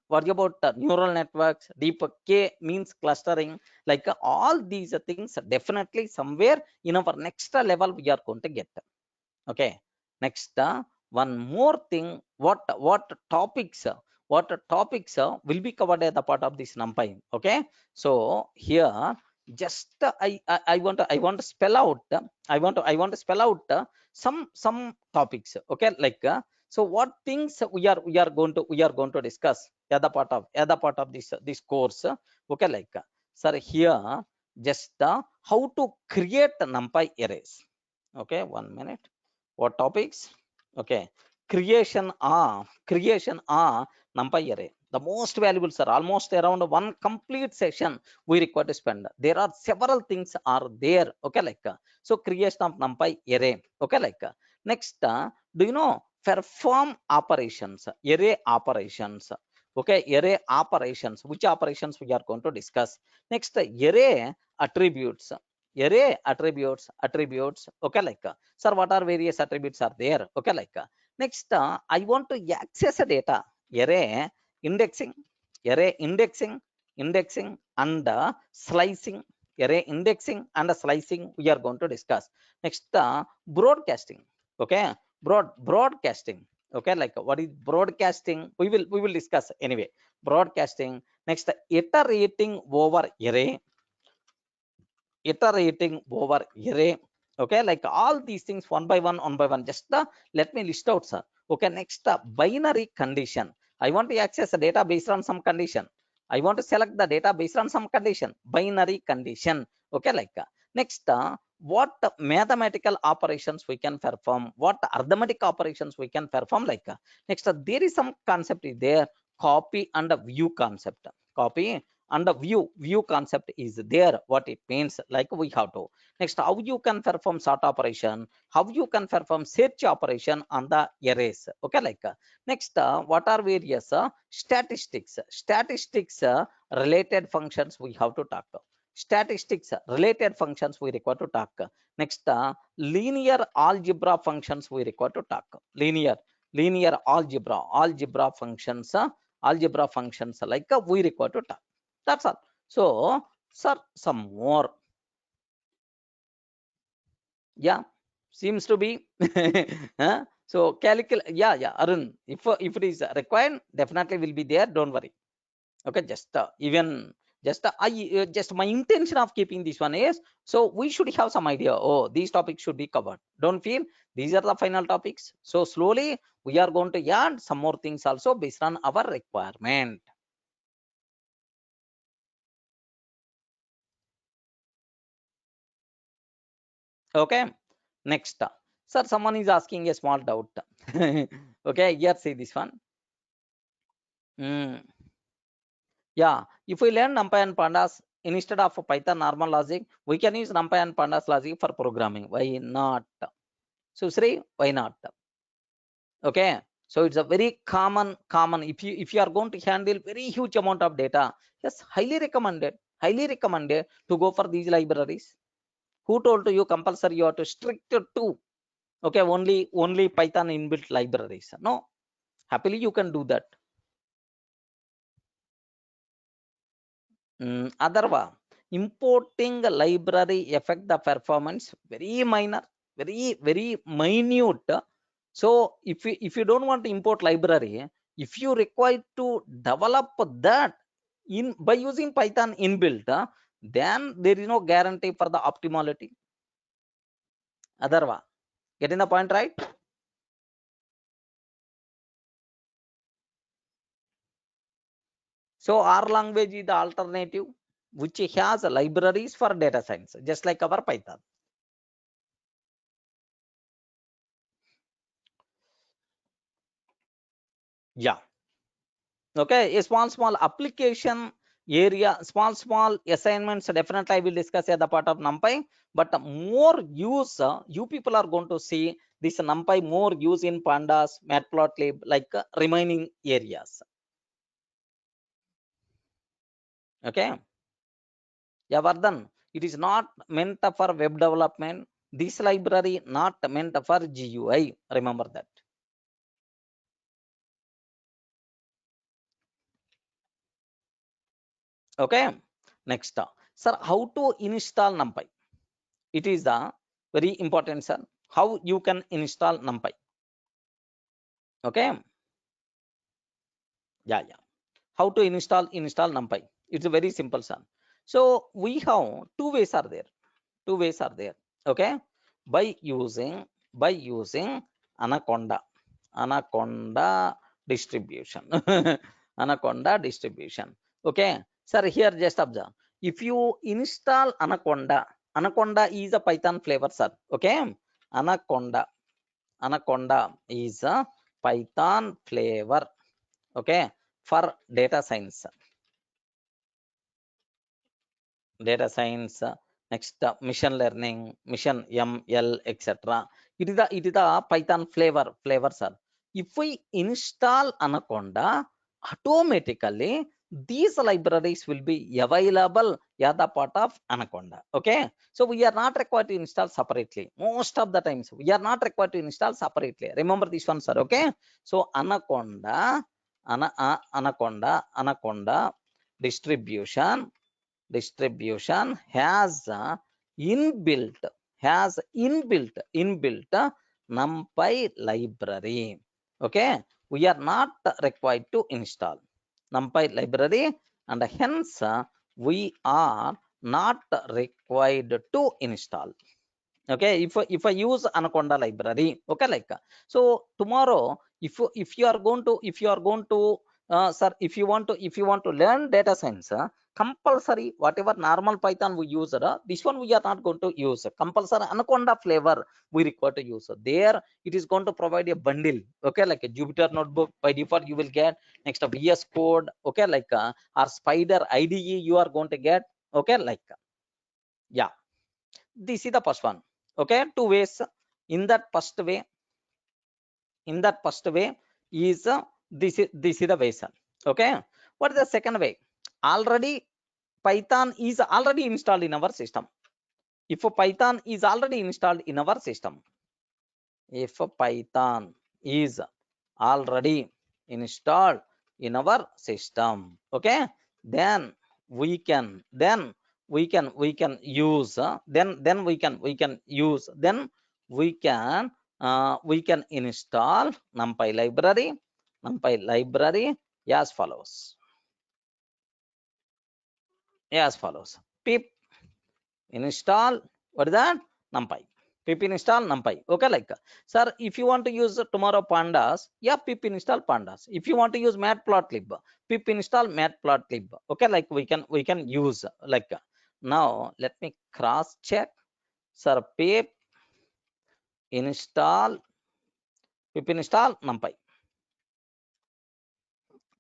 What about neural networks? Deep K means clustering. Like all these things, definitely somewhere in our next level we are going to get. Okay, next one more thing. What topics will be covered as a part of this NumPy? Okay, so here just I want to spell out. I want to spell out some topics. Okay, like so what things we are going to discuss at the part of this course. Okay, like sir, here just how to create NumPy arrays. Okay, 1 minute. What topics? Okay, creation of NumPy array. The most valuable, sir, almost around one complete session we require to spend. There are several things are there. Okay, like so creation of NumPy array. Okay, like next, do you know perform operations, array operations? Okay, array operations. Which operations we are going to discuss next? Array attributes. Attributes. Okay, like sir, what are various attributes are there? Okay, like next, I want to access a data. Array indexing, indexing and slicing. Array indexing and slicing we are going to discuss next. Broadcasting. Okay, broadcasting. Okay, like what is broadcasting? We will discuss anyway. Broadcasting. Next, iterating over array. Array. Okay, like all these things one by one. Just let me list out, sir. Okay, next, binary condition. I want to access the data based on some condition. I want to select the data based on some condition. Binary condition. Okay, like next, what mathematical operations we can perform, what arithmetic operations we can perform. Like next, there is some concept is there. Copy and view concept. Copy and the view concept is there. What it means, like we have to next, how you can perform sort operation, how you can perform search operation on the arrays. Okay, like next, what are various statistics related functions we have to talk. Statistics related functions we require to talk. Next, linear algebra functions we require to talk. Linear algebra functions, algebra functions like we require to talk. That's all. So sir, some more. Yeah, seems to be huh? So calculate. Yeah, Arun, if it is required, definitely will be there, don't worry. Okay, just even just I just my intention of keeping this one is so we should have some idea. Oh, these topics should be covered. Don't feel these are the final topics. So slowly we are going to add some more things also based on our requirement. Okay, next, sir, someone is asking a small doubt. Okay, here see this one. Yeah, if we learn NumPy and Pandas instead of Python normal logic, we can use NumPy and Pandas logic for programming. Why not? So Sri, why not? Okay, so it's a very common. If you are going to handle very huge amount of data, yes, highly recommended. highly recommended to go for these libraries. Who told you compulsory you have to strict to, okay, only Python inbuilt libraries? No, happily you can do that. Otherwise, importing a library affect the performance very minor, very minute. So if you don't want to import library, if you require to develop that in by using Python inbuilt, then there is no guarantee for the optimality. Otherwise, getting the point, right? So R language is the alternative which has libraries for data science, just like our Python. Yeah. Okay, a small application area, small assignments, definitely I will discuss at the part of NumPy, but more use, you people are going to see this NumPy more use in pandas, matplotlib, like remaining areas. Okay, yeah, Vardhan, it is not meant for web development. This library not meant for GUI, remember that. Okay, next, sir, how to install NumPy? It is the very important, sir. How you can install NumPy? Okay, yeah. How to install NumPy? It's very simple, sir. So we have two ways are there. Two ways are there. Okay, by using Anaconda distribution. Anaconda distribution. Okay, sir. Here just observe. If you install Anaconda is a Python flavor, sir. Okay, Anaconda is a Python flavor. Okay, for data science, next machine learning, mission ML, etc. It is the Python flavor, sir. If we install Anaconda, automatically these libraries will be available as the part of Anaconda. Okay, so we are not required to install separately. Most of the times we are not required to install separately. Remember this one, sir. Okay, so Anaconda distribution has inbuilt NumPy library. Okay, we are not required to install NumPy library, and hence we are not required to install. Okay, if I use Anaconda library, okay, like so tomorrow, if you are going to sir, if you want to learn data science, compulsory whatever normal Python we use, this one we are not going to use. Compulsory Anaconda flavor we require to use. There it is going to provide a bundle. Okay, like a Jupyter notebook by default you will get. Next of VS Code, okay, like or Spider IDE you are going to get. Okay, like yeah, this is the first one. Okay, two ways. In that first way, is this is the way, sir. Okay, what is the second way? Already Python is already installed in our system. If Python is already installed in our system, if Python is already installed in our system, okay, then we can use we can install NumPy library as follows. Pip install, what is that? NumPy. Pip install NumPy. Okay, like sir, if you want to use tomorrow pandas, yeah, pip install pandas. If you want to use matplotlib, pip install matplotlib. Okay, like we can use like now. Let me cross check, sir. Install pip install NumPy.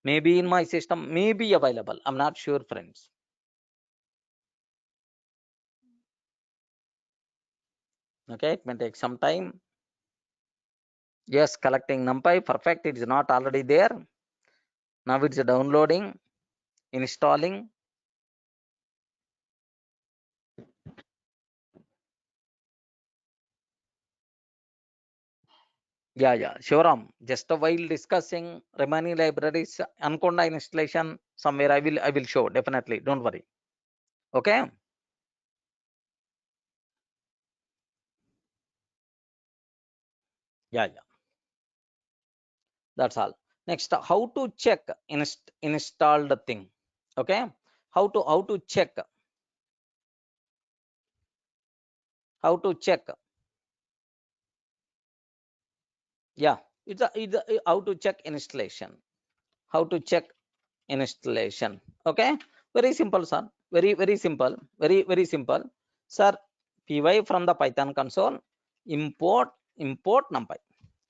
Maybe in my system may be available, I'm not sure, friends. Okay, it may take some time. Yes, collecting NumPy, perfect. It is not already there. Now it's downloading, installing. Yeah, Shivaram, just while discussing remaining libraries, Anaconda installation somewhere I will show definitely, don't worry. Okay. Yeah, that's all. Next, how to check installed thing. Okay, how to check, how to check. Yeah, it's a how to check installation, how to check installation. Okay, very simple, sir. Very simple, very simple, sir. Py from the Python console, import numpy,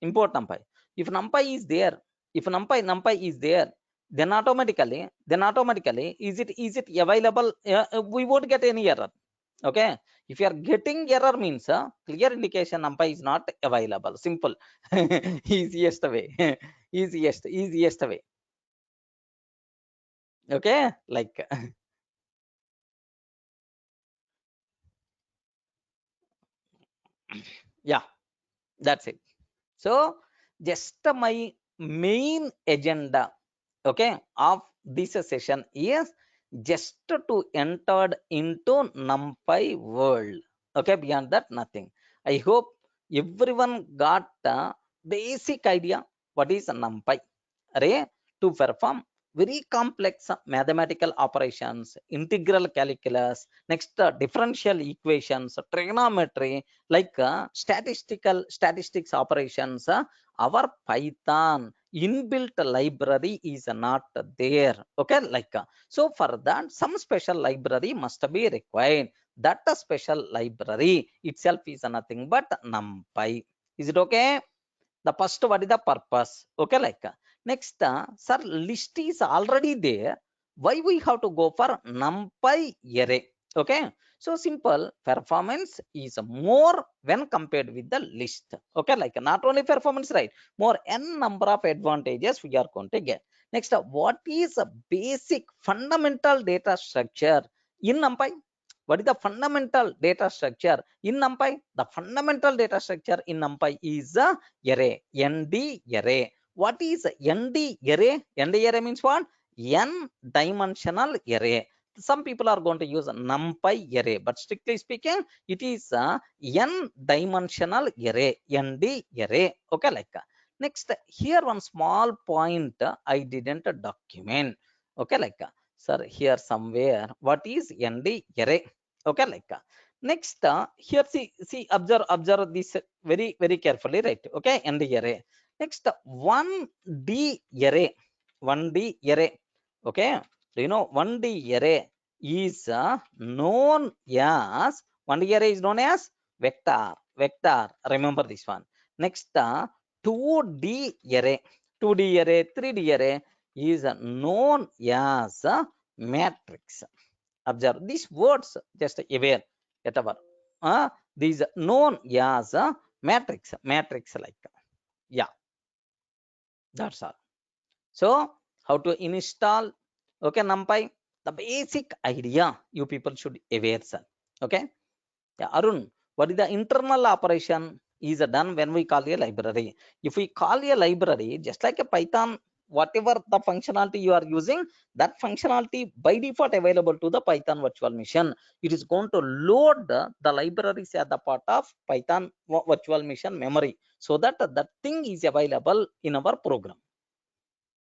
import numpy. If numpy is there, if numpy is there, then automatically is it available? We won't get any error. Okay, if you are getting error means clear indication numpy is not available. Simple. Easiest way. Easiest way. Okay, like yeah, that's it. So just my main agenda, okay, of this session is just to entered into numpy world. Okay, beyond that nothing. I hope everyone got a basic idea what is numpy array to perform very complex mathematical operations, integral calculus, next differential equations, trigonometry, like statistics operations. Our Python inbuilt library is not there. Okay, like so for that some special library must be required. That special library itself is nothing but numpy. Is it okay? The first, what is the purpose? Okay, like next, sir, list is already there. Why we have to go for numpy array? Okay, so simple, performance is more when compared with the list. Okay, like not only performance, right, more n number of advantages we are going to get. Next, what is a basic fundamental data structure in numpy? What is the fundamental data structure in numpy? The fundamental data structure in numpy is a array, nd array. What is nd array? Nd array means what? N dimensional array. Some people are going to use numpy array, but strictly speaking it is a n dimensional array, nd array. Okay, like next, here one small point I didn't document. Okay, like sir, here somewhere what is nd array? Okay, like next, here see observe this very carefully, right? Okay, nd array. Next, 1d array, 1d array. Okay, do you know 1d array is known as, 1d array is known as vector. Remember this one. Next, 2d array, 2d array, 3d array is known as matrix. Observe these words, just aware, whatever these known as matrix, like yeah, that's all. So how to install? Okay, numpy, the basic idea you people should aware, sir. Okay. Yeah, Arun, what is the internal operation is done when we call a library? If we call a library, just like a Python, whatever the functionality you are using, that functionality by default available to the Python virtual machine. It is going to load the libraries at the part of Python virtual machine memory, so that that thing is available in our program.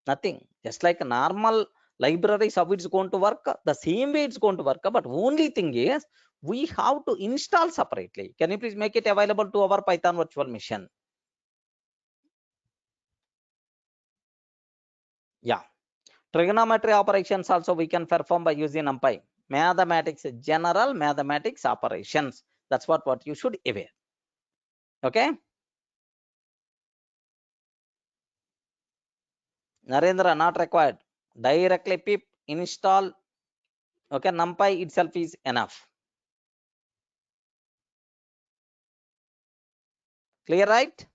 Nothing, just like a normal libraries, how it's going to work, the same way it's going to work, but only thing is we have to install separately. Can you please make it available to our Python virtual machine? Yeah, trigonometry operations also we can perform by using numpy. Mathematics, general mathematics operations, that's what you should aware. Okay, Narendra, not required, directly pip install. Okay, numpy itself is enough. Clear, right?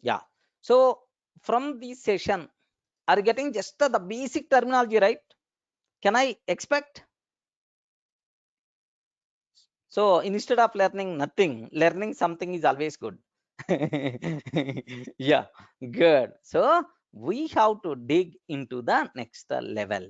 Yeah, so from this session are getting just the basic terminology, right? Can I expect? So instead of learning nothing, learning something is always good. Yeah, good. So we have to dig into the next level.